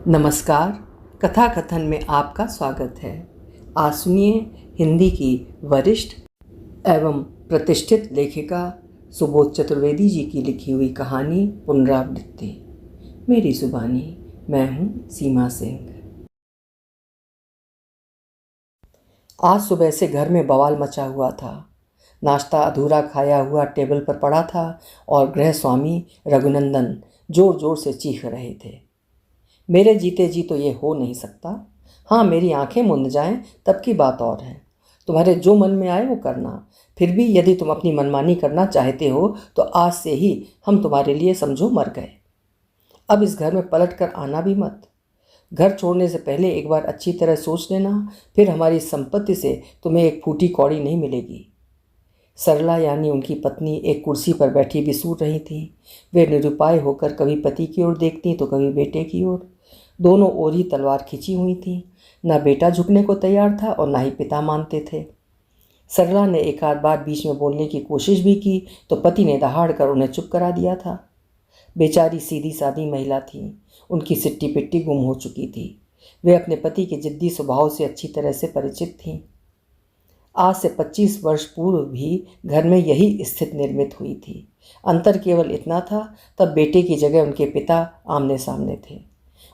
नमस्कार। कथा कथन में आपका स्वागत है। आज सुनिए हिंदी की वरिष्ठ एवं प्रतिष्ठित लेखिका सुबोध चतुर्वेदी जी की लिखी हुई कहानी पुनरावृत्ति। मेरी जुबानी। मैं हूँ सीमा सिंह। आज सुबह से घर में बवाल मचा हुआ था। नाश्ता अधूरा खाया हुआ टेबल पर पड़ा था और गृह स्वामी रघुनंदन जोर जोर से चीख रहे थे। मेरे जीते जी तो ये हो नहीं सकता। हाँ, मेरी आंखें मुंद जाएं तब की बात और है। तुम्हारे जो मन में आए वो करना। फिर भी यदि तुम अपनी मनमानी करना चाहते हो तो आज से ही हम तुम्हारे लिए समझो मर गए। अब इस घर में पलट कर आना भी मत। घर छोड़ने से पहले एक बार अच्छी तरह सोच लेना, फिर हमारी संपत्ति से तुम्हें एक फूटी कौड़ी नहीं मिलेगी। सरला यानी उनकी पत्नी एक कुर्सी पर बैठी बिसूर रही थी। वे निरुपाय होकर कभी पति की ओर देखती तो कभी बेटे की ओर। दोनों ओर ही तलवार खिंची हुई थी। न बेटा झुकने को तैयार था और न ही पिता मानते थे। सरला ने एक आध बार बीच में बोलने की कोशिश भी की तो पति ने दहाड़ कर उन्हें चुप करा दिया था। बेचारी सीधी सादी महिला थी। उनकी सिट्टी पिट्टी गुम हो चुकी थी। वे अपने पति के जिद्दी स्वभाव से अच्छी तरह से परिचित थीं। आज से 25 वर्ष पूर्व भी घर में यही स्थिति निर्मित हुई थी। अंतर केवल इतना था, तब बेटे की जगह उनके पिता आमने सामने थे।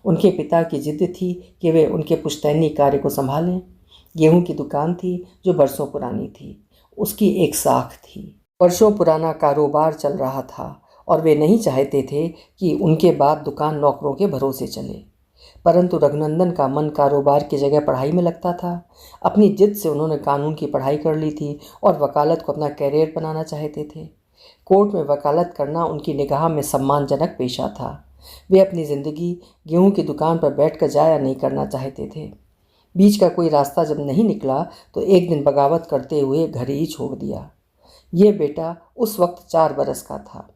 उनके पिता की जिद थी कि वे उनके पुश्तैनी कार्य को संभालें। गेहूं की दुकान थी जो बरसों पुरानी थी। उसकी एक साख थी। वर्षों पुराना कारोबार चल रहा था और वे नहीं चाहते थे कि उनके बाद दुकान नौकरों के भरोसे चले। परंतु रघुनंदन का मन कारोबार की जगह पढ़ाई में लगता था। अपनी जिद से उन्होंने कानून की पढ़ाई कर ली थी और वकालत को अपना कैरियर बनाना चाहते थे। कोर्ट में वकालत करना उनकी निगाह में सम्मानजनक पेशा था। वे अपनी ज़िंदगी गेहूं की दुकान पर बैठकर जाया नहीं करना चाहते थे। बीच का कोई रास्ता जब नहीं निकला तो एक दिन बगावत करते हुए घर ही छोड़ दिया। ये बेटा उस वक्त 4 बरस का था।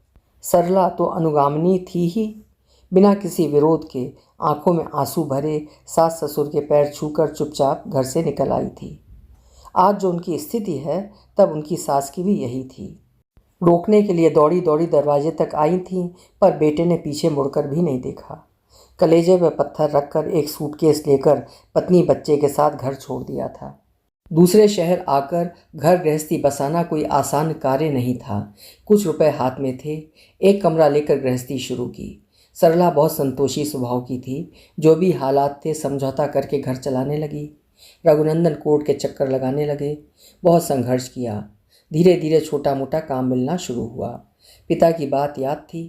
सरला तो अनुगामिनी थी ही। बिना किसी विरोध के आंखों में आंसू भरे सास ससुर के पैर छूकर चुपचाप घर से निकल आई थी। आज जो उनकी स्थिति है, तब उनकी सास की भी यही थी। रोकने के लिए दौड़ी दौड़ी दरवाजे तक आई थीं, पर बेटे ने पीछे मुड़कर भी नहीं देखा। कलेजे पर पत्थर रखकर एक सूटकेस लेकर पत्नी बच्चे के साथ घर छोड़ दिया था। दूसरे शहर आकर घर गृहस्थी बसाना कोई आसान कार्य नहीं था। कुछ रुपए हाथ में थे। एक कमरा लेकर गृहस्थी शुरू की। सरला बहुत संतोषी स्वभाव की थी। जो भी हालात थे समझौता करके घर चलाने लगी। रघुनंदन कोर्ट के चक्कर लगाने लगे। बहुत संघर्ष किया। धीरे धीरे छोटा मोटा काम मिलना शुरू हुआ। पिता की बात याद थी।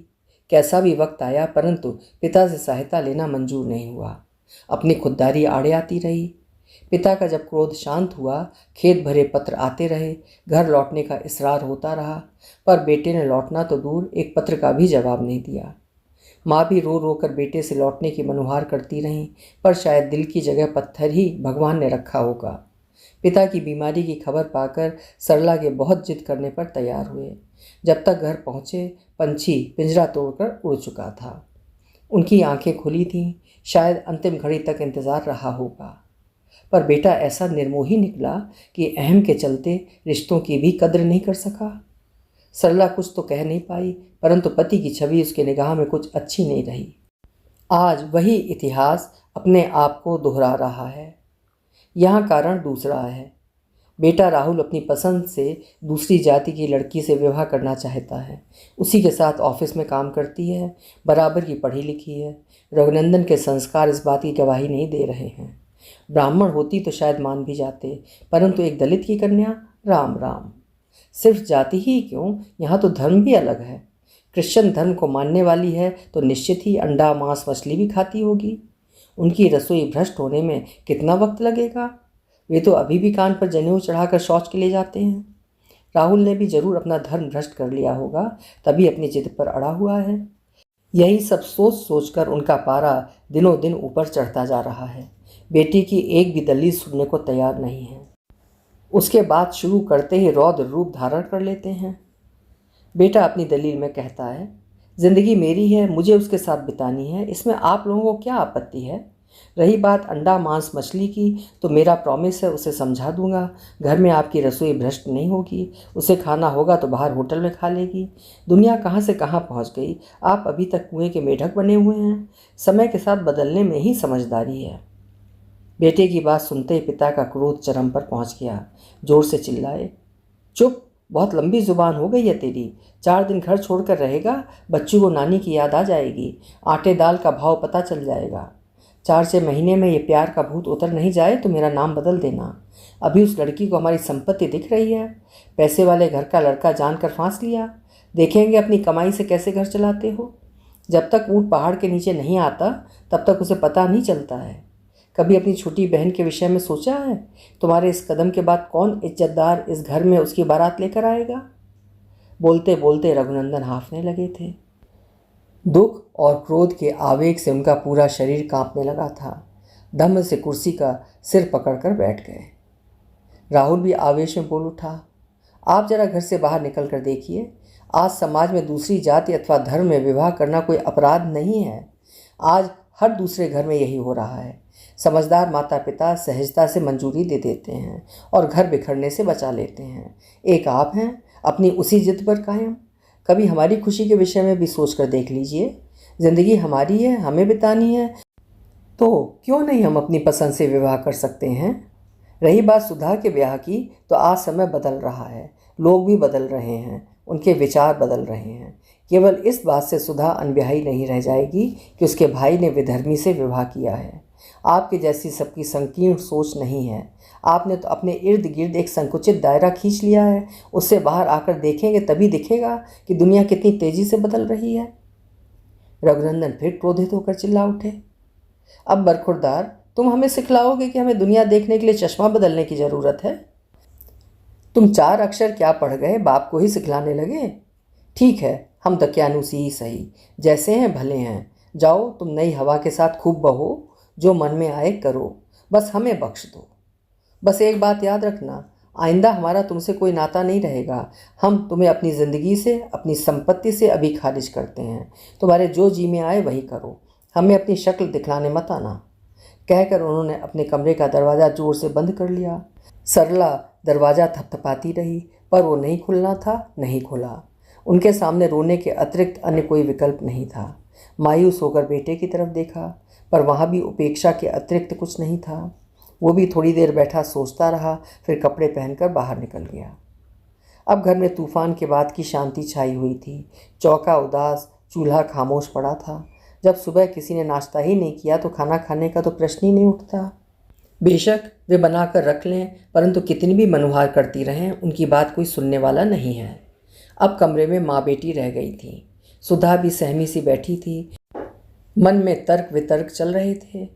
कैसा भी वक्त आया परंतु पिता से सहायता लेना मंजूर नहीं हुआ। अपनी खुददारी आड़े आती रही। पिता का जब क्रोध शांत हुआ, खेत भरे पत्र आते रहे। घर लौटने का इसरार होता रहा, पर बेटे ने लौटना तो दूर, एक पत्र का भी जवाब नहीं दिया। माँ भी रो रो कर बेटे से लौटने की मनुहार करती रहीं, पर शायद दिल की जगह पत्थर ही भगवान ने रखा होगा। पिता की बीमारी की खबर पाकर सरला के बहुत जिद करने पर तैयार हुए। जब तक घर पहुँचे पंछी पिंजरा तोड़कर उड़ चुका था। उनकी आंखें खुली थीं। शायद अंतिम घड़ी तक इंतज़ार रहा होगा। पर बेटा ऐसा निर्मोही निकला कि अहम के चलते रिश्तों की भी कद्र नहीं कर सका। सरला कुछ तो कह नहीं पाई, परंतु पति की छवि उसके निगाह में कुछ अच्छी नहीं रही। आज वही इतिहास अपने आप को दोहरा रहा है। यहाँ कारण दूसरा है। बेटा राहुल अपनी पसंद से दूसरी जाति की लड़की से विवाह करना चाहता है। उसी के साथ ऑफिस में काम करती है। बराबर की पढ़ी लिखी है। रघुनंदन के संस्कार इस बात की गवाही नहीं दे रहे हैं। ब्राह्मण होती तो शायद मान भी जाते, परंतु एक दलित की कन्या, राम राम। सिर्फ जाति ही क्यों, यहाँ तो धर्म भी अलग है। क्रिश्चियन धर्म को मानने वाली है तो निश्चित ही अंडा मांस मछली भी खाती होगी। उनकी रसोई भ्रष्ट होने में कितना वक्त लगेगा। वे तो अभी भी कान पर जनेऊ चढ़ाकर शौच के लिए जाते हैं। राहुल ने भी जरूर अपना धर्म भ्रष्ट कर लिया होगा, तभी अपनी जिद पर अड़ा हुआ है। यही सब सोच सोचकर उनका पारा दिनों दिन ऊपर चढ़ता जा रहा है। बेटी की एक भी दलील सुनने को तैयार नहीं है। उसके बाद शुरू करते ही रौद्र रूप धारण कर लेते हैं। बेटा अपनी दलील में कहता है, जिंदगी मेरी है, मुझे उसके साथ बितानी है, इसमें आप लोगों को क्या आपत्ति है। रही बात अंडा मांस मछली की, तो मेरा प्रॉमिस है, उसे समझा दूंगा। घर में आपकी रसोई भ्रष्ट नहीं होगी। उसे खाना होगा तो बाहर होटल में खा लेगी। दुनिया कहाँ से कहाँ पहुँच गई, आप अभी तक कुएं के मेढक बने हुए हैं। समय के साथ बदलने में ही समझदारी है। बेटे की बात सुनते ही पिता का क्रोध चरम पर पहुँच गया। जोर से चिल्लाए, चुप, बहुत लंबी जुबान हो गई है तेरी। 4 दिन घर छोड़कर रहेगा, बच्चों को नानी की याद आ जाएगी, आटे दाल का भाव पता चल जाएगा। 4-6 महीने में ये प्यार का भूत उतर नहीं जाए तो मेरा नाम बदल देना। अभी उस लड़की को हमारी संपत्ति दिख रही है। पैसे वाले घर का लड़का जानकर फांस लिया। देखेंगे अपनी कमाई से कैसे घर चलाते हो। जब तक ऊँट पहाड़ के नीचे नहीं आता तब तक उसे पता नहीं चलता है। कभी अपनी छोटी बहन के विषय में सोचा है? तुम्हारे इस कदम के बाद कौन इज्जतदार इस घर में उसकी बारात लेकर आएगा? बोलते बोलते रघुनंदन हाँफने लगे थे। दुख और क्रोध के आवेग से उनका पूरा शरीर कांपने लगा था। धम्म से कुर्सी का सिर पकड़कर बैठ गए। राहुल भी आवेश में बोल उठा, आप जरा घर से बाहर निकल कर देखिए। आज समाज में दूसरी जाति अथवा धर्म में विवाह करना कोई अपराध नहीं है। आज हर दूसरे घर में यही हो रहा है। समझदार माता पिता सहजता से मंजूरी दे देते हैं और घर बिखरने से बचा लेते हैं। एक आप हैं अपनी उसी जिद पर कायम। कभी हमारी खुशी के विषय में भी सोच कर देख लीजिए। ज़िंदगी हमारी है, हमें बितानी है, तो क्यों नहीं हम अपनी पसंद से विवाह कर सकते हैं। रही बात सुधा के ब्याह की, तो आज समय बदल रहा है, लोग भी बदल रहे हैं, उनके विचार बदल रहे हैं। केवल इस बात से सुधा अनब्याही नहीं रह जाएगी कि उसके भाई ने विधर्मी से विवाह किया है। आपके जैसी सबकी संकीर्ण सोच नहीं है। आपने तो अपने इर्द गिर्द एक संकुचित दायरा खींच लिया है। उससे बाहर आकर देखेंगे तभी दिखेगा कि दुनिया कितनी तेजी से बदल रही है। रघुनंदन फिर क्रोधित होकर चिल्ला उठे, अब बरखुरदार, तुम हमें सिखलाओगे कि हमें दुनिया देखने के लिए चश्मा बदलने की ज़रूरत है? तुम 4 अक्षर क्या पढ़ गए, बाप को ही सिखलाने लगे? ठीक है, हम दकियानूसी ही सही, जैसे हैं भले हैं। जाओ, तुम नई हवा के साथ खूब बहो, जो मन में आए करो, बस हमें बख्श दो। बस एक बात याद रखना, आइंदा हमारा तुमसे कोई नाता नहीं रहेगा। हम तुम्हें अपनी ज़िंदगी से, अपनी संपत्ति से अभी खारिज करते हैं। तुम्हारे जो जी में आए वही करो, हमें अपनी शक्ल दिखलाने मत आना। कहकर उन्होंने अपने कमरे का दरवाज़ा जोर से बंद कर लिया। सरला दरवाज़ा थपथपाती रही, पर वो नहीं खुलना था, नहीं खुला। उनके सामने रोने के अतिरिक्त अन्य कोई विकल्प नहीं था। मायूस होकर बेटे की तरफ देखा, पर वहाँ भी उपेक्षा के अतिरिक्त कुछ नहीं था। वो भी थोड़ी देर बैठा सोचता रहा, फिर कपड़े पहनकर बाहर निकल गया। अब घर में तूफान के बाद की शांति छाई हुई थी। चौका उदास, चूल्हा खामोश पड़ा था। जब सुबह किसी ने नाश्ता ही नहीं किया तो खाना खाने का तो प्रश्न ही नहीं उठता। बेशक वे बनाकर रख लें, परंतु कितनी भी मनुहार करती रहें, उनकी बात कोई सुनने वाला नहीं है। अब कमरे में माँ बेटी रह गई थी। सुधा भी सहमी सी बैठी थी। मन में तर्क वितर्क चल रहे थे।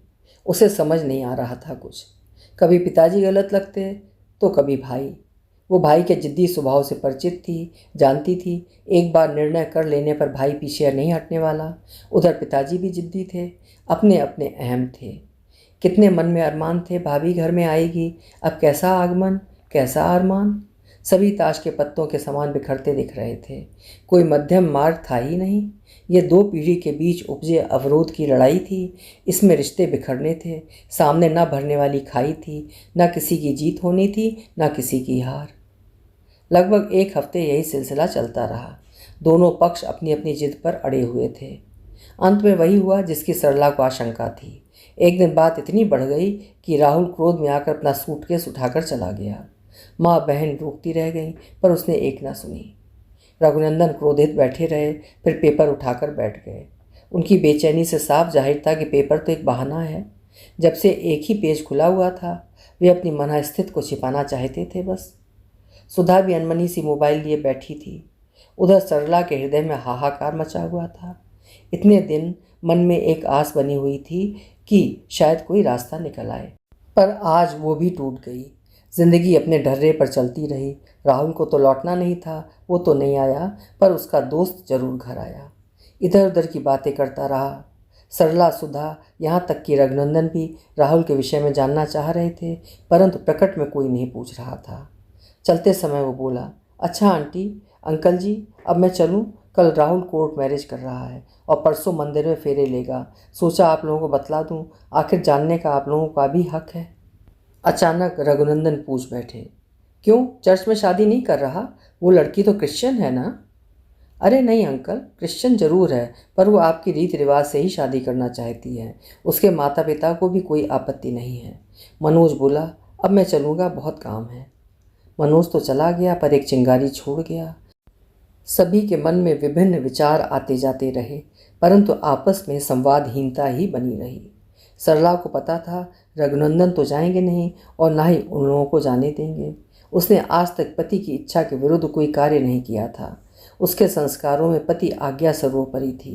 उसे समझ नहीं आ रहा था कुछ। कभी पिताजी गलत लगते तो कभी भाई। वो भाई के जिद्दी स्वभाव से परिचित थी, जानती थी एक बार निर्णय कर लेने पर भाई पीछे नहीं हटने वाला। उधर पिताजी भी जिद्दी थे, अपने अपने अहम थे। कितने मन में अरमान थे, भाभी घर में आएगी, अब कैसा आगमन, कैसा अरमान। सभी ताश के पत्तों के समान बिखरते दिख रहे थे। कोई मध्यम मार्ग था ही नहीं। ये 2 पीढ़ी के बीच उपजे अवरोध की लड़ाई थी। इसमें रिश्ते बिखरने थे। सामने न भरने वाली खाई थी। न किसी की जीत होनी थी, न किसी की हार। लगभग 1 हफ्ते यही सिलसिला चलता रहा। दोनों पक्ष अपनी अपनी जिद पर अड़े हुए थे। अंत में वही हुआ जिसकी सरला को आशंका थी। एक दिन बात इतनी बढ़ गई कि राहुल क्रोध में आकर अपना सूटकेस उठाकर चला गया। माँ बहन रोकती रह गईं, पर उसने एक ना सुनी। रघुनंदन क्रोधित बैठे रहे, फिर पेपर उठाकर बैठ गए। उनकी बेचैनी से साफ जाहिर था कि पेपर तो एक बहाना है। जब से एक ही पेज खुला हुआ था, वे अपनी मनःस्थिति को छिपाना चाहते थे बस। सुधा भी अनमनी सी मोबाइल लिए बैठी थी। उधर सरला के हृदय में हाहाकार मचा हुआ था। इतने दिन मन में एक आस बनी हुई थी कि शायद कोई रास्ता निकल आए, पर आज वो भी टूट गई। जिंदगी अपने ढर्रे पर चलती रही। राहुल को तो लौटना नहीं था, वो तो नहीं आया, पर उसका दोस्त जरूर घर आया। इधर उधर की बातें करता रहा। सरला, सुधा, यहाँ तक कि रघुनंदन भी राहुल के विषय में जानना चाह रहे थे, परंतु प्रकट में कोई नहीं पूछ रहा था। चलते समय वो बोला, अच्छा आंटी, अंकल जी, अब मैं चलूँ? कल राहुल कोर्ट मैरिज कर रहा है और परसों मंदिर में फेरे लेगा। सोचा आप लोगों को बतला दूं, आखिर जानने का आप लोगों का भी हक है। अचानक रघुनंदन पूछ बैठे, क्यों चर्च में शादी नहीं कर रहा? वो लड़की तो क्रिश्चियन है ना? अरे नहीं अंकल, क्रिश्चियन जरूर है, पर वो आपकी रीति रिवाज से ही शादी करना चाहती है। उसके माता पिता को भी कोई आपत्ति नहीं है। मनोज बोला, अब मैं चलूँगा, बहुत काम है। मनोज तो चला गया, पर एक चिंगारी छोड़ गया। सभी के मन में विभिन्न विचार आते जाते रहे, परंतु आपस में संवादहीनता ही बनी रही। सरला को पता था रघुनंदन तो जाएंगे नहीं और ना ही उन लोगों को जाने देंगे। उसने आज तक पति की इच्छा के विरुद्ध कोई कार्य नहीं किया था। उसके संस्कारों में पति आज्ञा सर्वोपरि थी।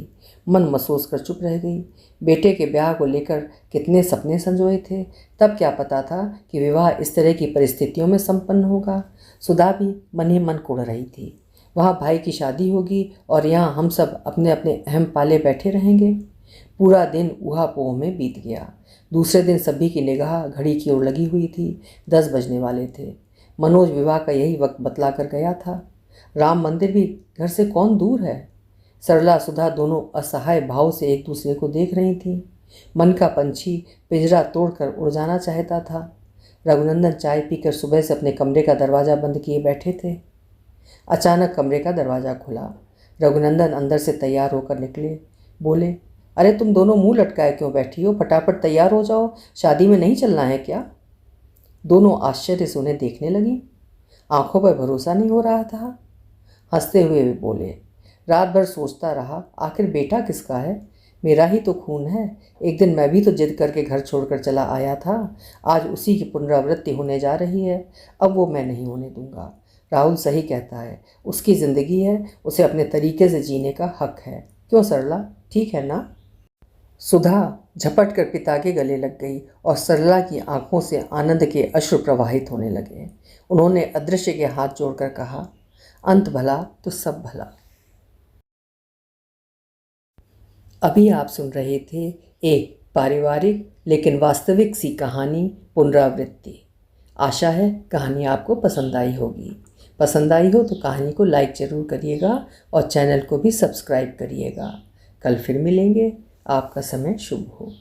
मन महसूस कर चुप रह गई। बेटे के ब्याह को लेकर कितने सपने संजोए थे, तब क्या पता था कि विवाह इस तरह की परिस्थितियों में संपन्न होगा। सुधा भी मन ही मन कुढ़ रही थी। वहाँ भाई की शादी होगी और यहाँ हम सब अपने अपने अहम पाले बैठे रहेंगे। पूरा दिन ऊहापोह में बीत गया। दूसरे दिन सभी की निगाह घड़ी की ओर लगी हुई थी। 10 बजने वाले थे। मनोज विवाह का यही वक्त बतला कर गया था। राम मंदिर भी घर से कौन दूर है। सरला सुधा दोनों असहाय भाव से एक दूसरे को देख रही थीं। मन का पंछी पिंजरा तोड़कर उड़ जाना चाहता था। रघुनंदन चाय पीकर सुबह से अपने कमरे का दरवाज़ा बंद किए बैठे थे। अचानक कमरे का दरवाज़ा खुला। रघुनंदन अंदर से तैयार होकर निकले। बोले, अरे तुम दोनों मुंह लटकाए क्यों बैठी हो? फटाफट तैयार हो जाओ, शादी में नहीं चलना है क्या? दोनों आश्चर्य से उन्हें देखने लगी। आंखों पर भरोसा नहीं हो रहा था। हंसते हुए वे बोले, रात भर सोचता रहा, आखिर बेटा किसका है? मेरा ही तो खून है। एक दिन मैं भी तो जिद करके घर छोड़कर चला आया था। आज उसी की पुनरावृत्ति होने जा रही है। अब वो मैं नहीं होने दूंगा। राहुल सही कहता है, उसकी ज़िंदगी है, उसे अपने तरीके से जीने का हक है। क्यों सरला, ठीक है ना? सुधा झपट कर पिता के गले लग गई और सरला की आंखों से आनंद के अश्रु प्रवाहित होने लगे। उन्होंने अदृश्य के हाथ जोड़कर कहा, अंत भला तो सब भला। अभी आप सुन रहे थे एक पारिवारिक लेकिन वास्तविक सी कहानी, पुनरावृत्ति। आशा है कहानी आपको पसंद आई होगी। पसंद आई हो तो कहानी को लाइक ज़रूर करिएगा और चैनल को भी सब्सक्राइब करिएगा। कल फिर मिलेंगे। आपका समय शुभ हो।